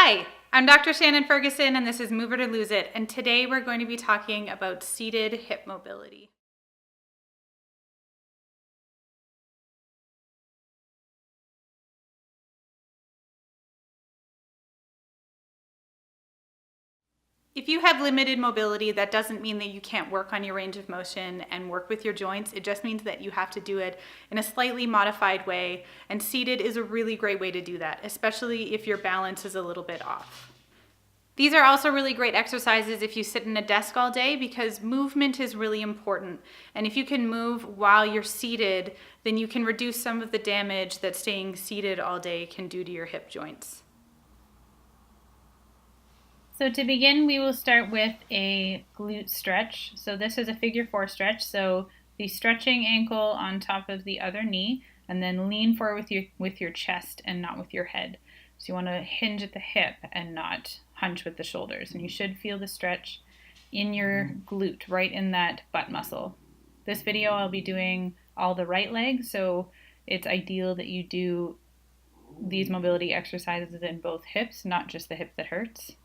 Hi, I'm Dr. Shannon Ferguson and this is Move It or Lose It, and today we're going to be talking about seated hip mobility. If you have limited mobility, that doesn't mean that you can't work on your range of motion and work with your joints. It just means that you have to do it in a slightly modified way, and seated is a really great way to do that, especially if your balance is a little bit off. These are also really great exercises if you sit in a desk all day because movement is really important. And if you can move while you're seated, then you can reduce some of the damage that staying seated all day can do to your hip joints. So to begin, we will start with a glute stretch. So this is a figure 4 stretch. So the stretching ankle on top of the other knee, and then lean forward with your chest and not with your head. So you want to hinge at the hip and not hunch with the shoulders. And you should feel the stretch in your glute, right in that butt muscle. This video I'll be doing all the right leg, so it's ideal that you do these mobility exercises in both hips, not just the hip that hurts.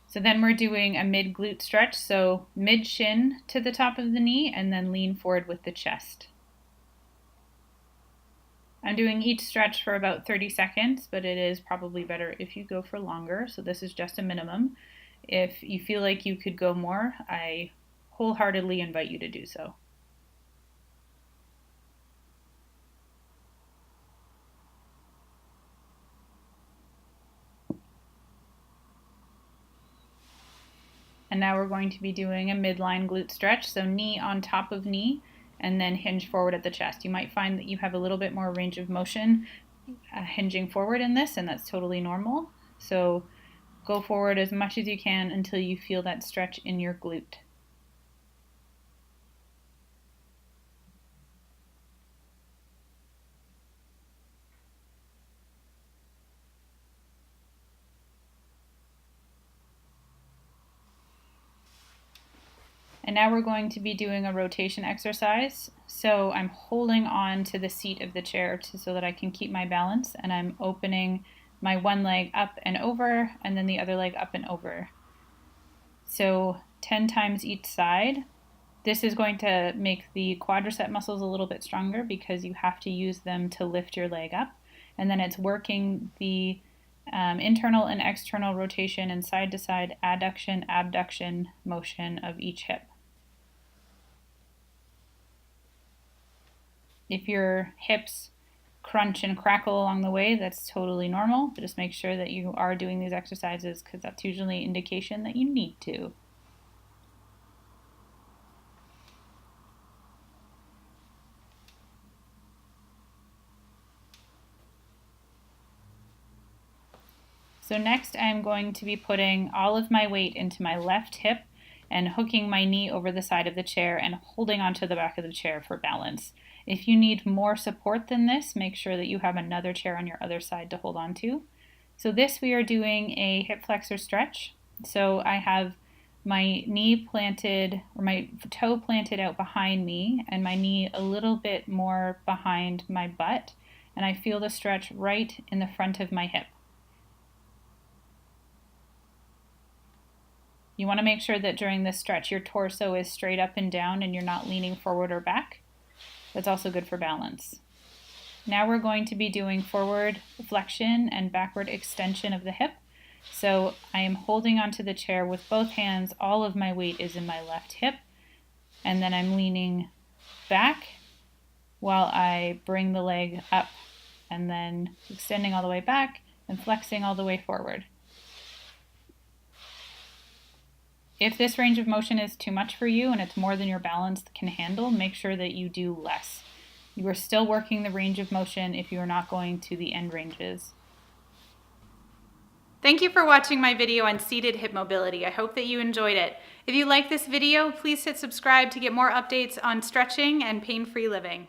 So then we're doing a mid-glute stretch, so mid-shin to the top of the knee and then lean forward with the chest. I'm doing each stretch for about 30 seconds, but it is probably better if you go for longer, so this is just a minimum. If you feel like you could go more, I wholeheartedly invite you to do so. And now we're going to be doing a midline glute stretch, so knee on top of knee, and then hinge forward at the chest. You might find that you have a little bit more range of motion hinging forward in this, and that's totally normal. So go forward as much as you can until you feel that stretch in your glute. And now we're going to be doing a rotation exercise. So I'm holding on to the seat of the chair so that I can keep my balance, and I'm opening my one leg up and over, and then the other leg up and over. So 10 times each side. This is going to make the quadricep muscles a little bit stronger because you have to use them to lift your leg up. And then it's working the internal and external rotation and side to side adduction, abduction motion of each hip. If your hips crunch and crackle along the way, that's totally normal, but just make sure that you are doing these exercises because that's usually an indication that you need to. So next I'm going to be putting all of my weight into my left hip and hooking my knee over the side of the chair and holding onto the back of the chair for balance. If you need more support than this, make sure that you have another chair on your other side to hold on to. So this we are doing a hip flexor stretch. So I have my knee planted, or my toe planted out behind me, and my knee a little bit more behind my butt, and I feel the stretch right in the front of my hip. You want to make sure that during this stretch your torso is straight up and down and you're not leaning forward or back. That's also good for balance. Now we're going to be doing forward flexion and backward extension of the hip. So I am holding onto the chair with both hands. All of my weight is in my left hip. And then I'm leaning back while I bring the leg up and then extending all the way back and flexing all the way forward. If this range of motion is too much for you and it's more than your balance can handle, make sure that you do less. You are still working the range of motion if you are not going to the end ranges. Thank you for watching my video on seated hip mobility. I hope that you enjoyed it. If you like this video, please hit subscribe to get more updates on stretching and pain-free living.